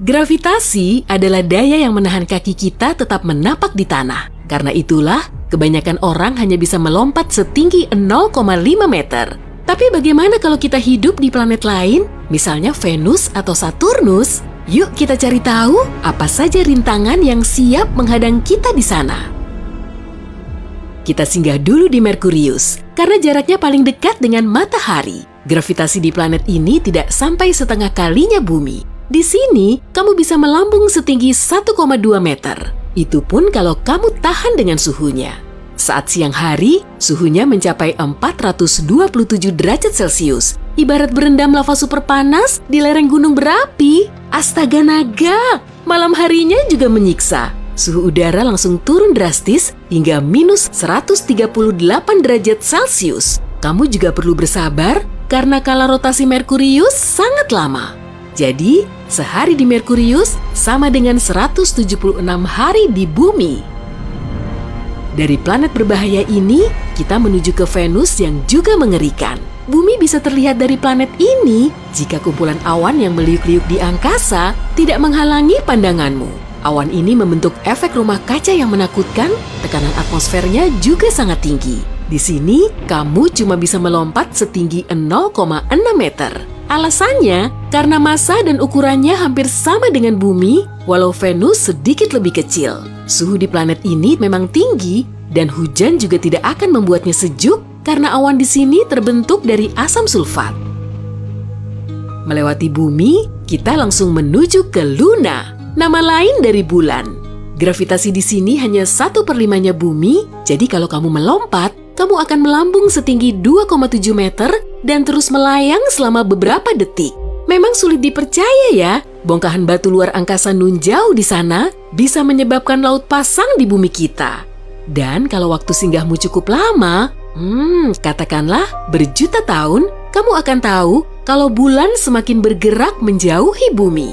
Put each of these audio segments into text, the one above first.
Gravitasi adalah daya yang menahan kaki kita tetap menapak di tanah. Karena itulah, kebanyakan orang hanya bisa melompat setinggi 0,5 meter. Tapi bagaimana kalau kita hidup di planet lain, misalnya Venus atau Saturnus? Yuk kita cari tahu apa saja rintangan yang siap menghadang kita di sana. Kita singgah dulu di Merkurius, karena jaraknya paling dekat dengan matahari. Gravitasi di planet ini tidak sampai setengah kalinya bumi. Di sini, kamu bisa melambung setinggi 1,2 meter. Itu pun kalau kamu tahan dengan suhunya. Saat siang hari, suhunya mencapai 427 derajat Celcius. Ibarat berendam lava super panas di lereng gunung berapi. Astaga naga, malam harinya juga menyiksa. Suhu udara langsung turun drastis hingga minus 138 derajat Celcius. Kamu juga perlu bersabar karena kala rotasi Merkurius sangat lama. Jadi, sehari di Merkurius sama dengan 176 hari di bumi. Dari planet berbahaya ini, kita menuju ke Venus yang juga mengerikan. Bumi bisa terlihat dari planet ini jika kumpulan awan yang meliuk-liuk di angkasa tidak menghalangi pandanganmu. Awan ini membentuk efek rumah kaca yang menakutkan, tekanan atmosfernya juga sangat tinggi. Di sini, kamu cuma bisa melompat setinggi 0,6 meter. Alasannya, karena massa dan ukurannya hampir sama dengan bumi, walau Venus sedikit lebih kecil. Suhu di planet ini memang tinggi, dan hujan juga tidak akan membuatnya sejuk karena awan di sini terbentuk dari asam sulfat. Melewati bumi, kita langsung menuju ke Luna, nama lain dari bulan. Gravitasi di sini hanya 1/5-nya bumi, jadi kalau kamu melompat, kamu akan melambung setinggi 2,7 meter dan terus melayang selama beberapa detik. Memang sulit dipercaya ya, bongkahan batu luar angkasa nun jauh di sana bisa menyebabkan laut pasang di bumi kita. Dan kalau waktu singgahmu cukup lama, katakanlah berjuta tahun, kamu akan tahu kalau bulan semakin bergerak menjauhi bumi.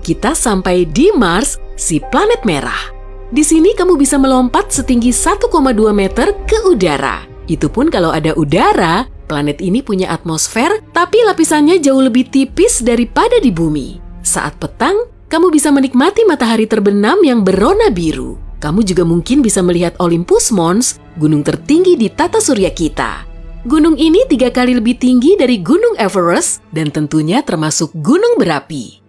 Kita sampai di Mars, si planet merah. Di sini kamu bisa melompat setinggi 1,2 meter ke udara. Itu pun kalau ada udara, planet ini punya atmosfer, tapi lapisannya jauh lebih tipis daripada di bumi. Saat petang, kamu bisa menikmati matahari terbenam yang berwarna biru. Kamu juga mungkin bisa melihat Olympus Mons, gunung tertinggi di tata surya kita. Gunung ini 3 kali lebih tinggi dari Gunung Everest dan tentunya termasuk gunung berapi.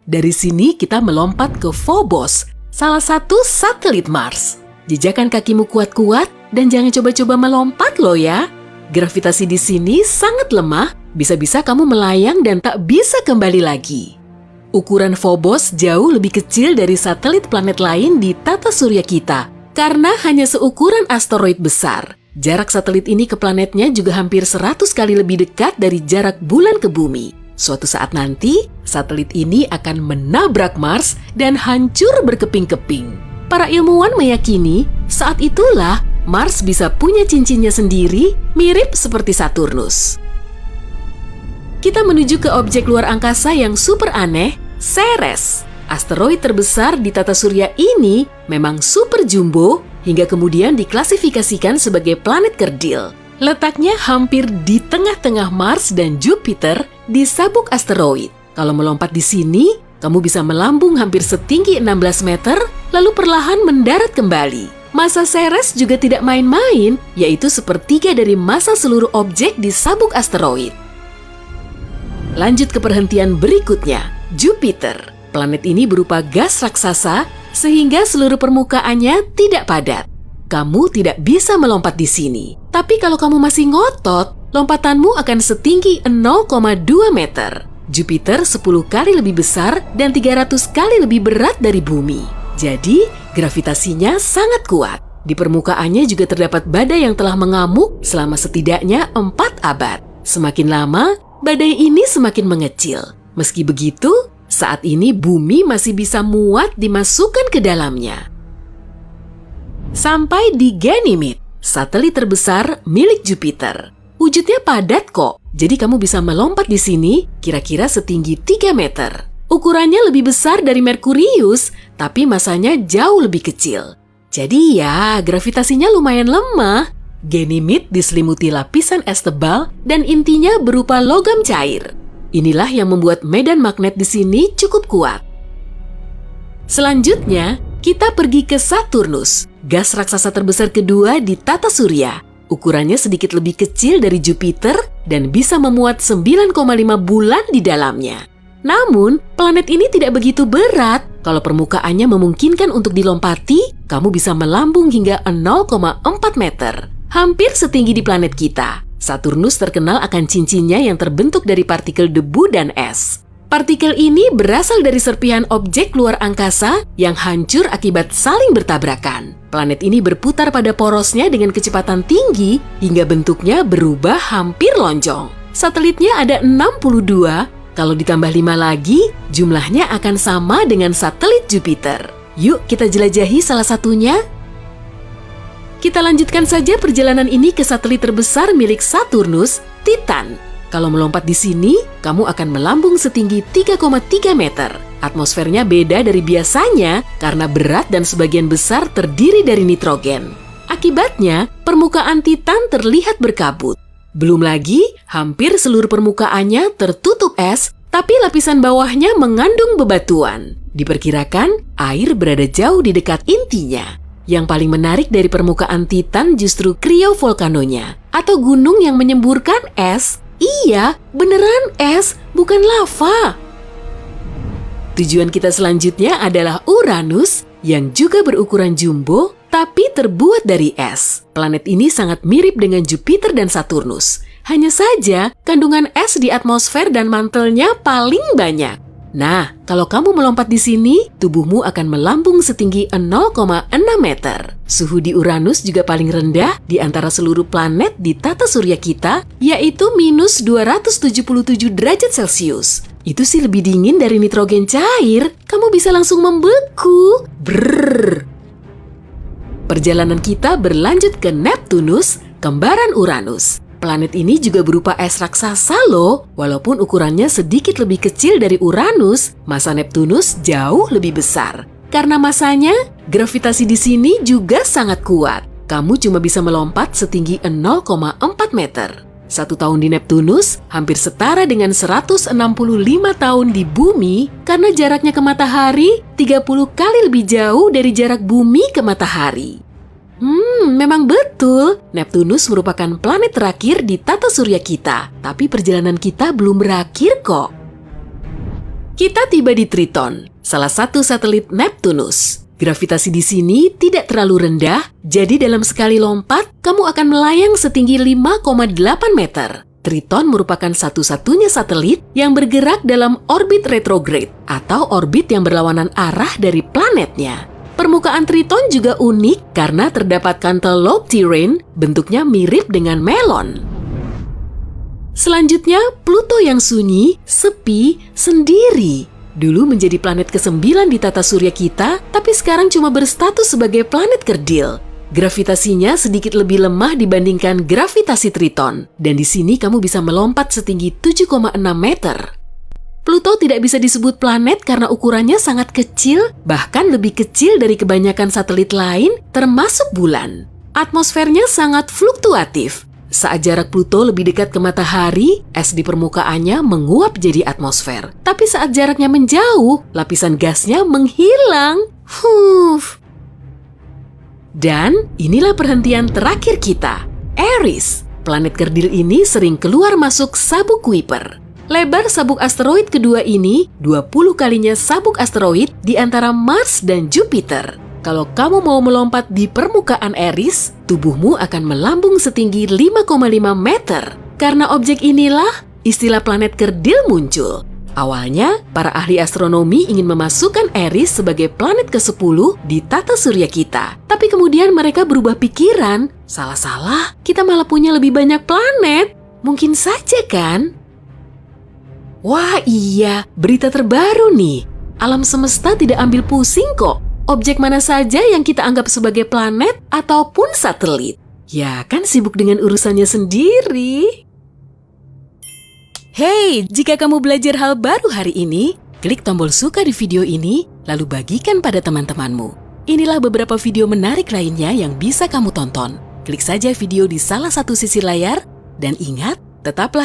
Dari sini kita melompat ke Phobos, salah satu satelit Mars. Jejakkan kakimu kuat-kuat dan jangan coba-coba melompat loh ya. Gravitasi di sini sangat lemah, bisa-bisa kamu melayang dan tak bisa kembali lagi. Ukuran Phobos jauh lebih kecil dari satelit planet lain di tata surya kita, karena hanya seukuran asteroid besar. Jarak satelit ini ke planetnya juga hampir 100 kali lebih dekat dari jarak bulan ke bumi. Suatu saat nanti, satelit ini akan menabrak Mars dan hancur berkeping-keping. Para ilmuwan meyakini saat itulah Mars bisa punya cincinnya sendiri mirip seperti Saturnus. Kita menuju ke objek luar angkasa yang super aneh, Ceres. Asteroid terbesar di tata surya ini memang super jumbo hingga kemudian diklasifikasikan sebagai planet kerdil. Letaknya hampir di tengah-tengah Mars dan Jupiter di sabuk asteroid. Kalau melompat di sini, kamu bisa melambung hampir setinggi 16 meter, lalu perlahan mendarat kembali. Massa Ceres juga tidak main-main, yaitu sepertiga dari massa seluruh objek di sabuk asteroid. Lanjut ke perhentian berikutnya, Jupiter. Planet ini berupa gas raksasa, sehingga seluruh permukaannya tidak padat. Kamu tidak bisa melompat di sini. Tapi kalau kamu masih ngotot, lompatanmu akan setinggi 0,2 meter. Jupiter 10 kali lebih besar dan 300 kali lebih berat dari bumi. Jadi, gravitasinya sangat kuat. Di permukaannya juga terdapat badai yang telah mengamuk selama setidaknya 4 abad. Semakin lama, badai ini semakin mengecil. Meski begitu, saat ini bumi masih bisa muat dimasukkan ke dalamnya. Sampai di Ganymede, satelit terbesar milik Jupiter. Wujudnya padat kok, jadi kamu bisa melompat di sini kira-kira setinggi 3 meter. Ukurannya lebih besar dari Merkurius, tapi masanya jauh lebih kecil. Jadi ya, gravitasinya lumayan lemah. Ganymede diselimuti lapisan es tebal dan intinya berupa logam cair. Inilah yang membuat medan magnet di sini cukup kuat. Selanjutnya, kita pergi ke Saturnus, gas raksasa terbesar kedua di tata surya. Ukurannya sedikit lebih kecil dari Jupiter dan bisa memuat 9,5 bulan di dalamnya. Namun, planet ini tidak begitu berat. Kalau permukaannya memungkinkan untuk dilompati, kamu bisa melambung hingga 0,4 meter. Hampir setinggi di planet kita. Saturnus terkenal akan cincinnya yang terbentuk dari partikel debu dan es. Partikel ini berasal dari serpihan objek luar angkasa yang hancur akibat saling bertabrakan. Planet ini berputar pada porosnya dengan kecepatan tinggi hingga bentuknya berubah hampir lonjong. Satelitnya ada 62, kalau ditambah 5 lagi, jumlahnya akan sama dengan satelit Jupiter. Yuk kita jelajahi salah satunya. Kita lanjutkan saja perjalanan ini ke satelit terbesar milik Saturnus, Titan. Kalau melompat di sini, kamu akan melambung setinggi 3,3 meter. Atmosfernya beda dari biasanya karena berat dan sebagian besar terdiri dari nitrogen. Akibatnya, permukaan Titan terlihat berkabut. Belum lagi, hampir seluruh permukaannya tertutup es, tapi lapisan bawahnya mengandung bebatuan. Diperkirakan, air berada jauh di dekat intinya. Yang paling menarik dari permukaan Titan justru kriovolcanonya, atau gunung yang menyemburkan es. Iya, beneran es, bukan lava. Tujuan kita selanjutnya adalah Uranus, yang juga berukuran jumbo, tapi terbuat dari es. Planet ini sangat mirip dengan Jupiter dan Saturnus. Hanya saja, kandungan es di atmosfer dan mantelnya paling banyak. Nah, kalau kamu melompat di sini, tubuhmu akan melambung setinggi 0,6 meter. Suhu di Uranus juga paling rendah di antara seluruh planet di tata surya kita, yaitu minus 277 derajat Celcius. Itu sih lebih dingin dari nitrogen cair. Kamu bisa langsung membeku. Brrrr. Perjalanan kita berlanjut ke Neptunus, kembaran Uranus. Planet ini juga berupa es raksasa loh. Walaupun ukurannya sedikit lebih kecil dari Uranus, massa Neptunus jauh lebih besar. Karena massanya, gravitasi di sini juga sangat kuat. Kamu cuma bisa melompat setinggi 0,4 meter. 1 tahun di Neptunus hampir setara dengan 165 tahun di bumi karena jaraknya ke matahari 30 kali lebih jauh dari jarak bumi ke matahari. Memang betul, Neptunus merupakan planet terakhir di tata surya kita, tapi perjalanan kita belum berakhir kok. Kita tiba di Triton, salah satu satelit Neptunus. Gravitasi di sini tidak terlalu rendah, jadi dalam sekali lompat, kamu akan melayang setinggi 5,8 meter. Triton merupakan satu-satunya satelit yang bergerak dalam orbit retrograde, atau orbit yang berlawanan arah dari planetnya. Permukaan Triton juga unik karena terdapat cantaloupe terrain, bentuknya mirip dengan melon. Selanjutnya, Pluto yang sunyi, sepi, sendiri. Dulu menjadi planet ke-9 di tata surya kita, tapi sekarang cuma berstatus sebagai planet kerdil. Gravitasinya sedikit lebih lemah dibandingkan gravitasi Triton, dan di sini kamu bisa melompat setinggi 7,6 meter. Pluto tidak bisa disebut planet karena ukurannya sangat kecil, bahkan lebih kecil dari kebanyakan satelit lain, termasuk bulan. Atmosfernya sangat fluktuatif. Saat jarak Pluto lebih dekat ke matahari, es di permukaannya menguap jadi atmosfer. Tapi saat jaraknya menjauh, lapisan gasnya menghilang. Dan inilah perhentian terakhir kita, Eris. Planet kerdil ini sering keluar masuk sabuk Kuiper. Lebar sabuk asteroid kedua ini 20 kalinya sabuk asteroid di antara Mars dan Jupiter. Kalau kamu mau melompat di permukaan Eris, tubuhmu akan melambung setinggi 5,5 meter. Karena objek inilah istilah planet kerdil muncul. Awalnya, para ahli astronomi ingin memasukkan Eris sebagai planet ke-10 di tata surya kita. Tapi kemudian mereka berubah pikiran. Salah-salah, kita malah punya lebih banyak planet. Mungkin saja kan? Wah iya, berita terbaru nih. Alam semesta tidak ambil pusing kok. Objek mana saja yang kita anggap sebagai planet ataupun satelit. Ya kan sibuk dengan urusannya sendiri. Hey, jika kamu belajar hal baru hari ini, klik tombol suka di video ini, lalu bagikan pada teman-temanmu. Inilah beberapa video menarik lainnya yang bisa kamu tonton. Klik saja video di salah satu sisi layar, dan ingat, tetaplah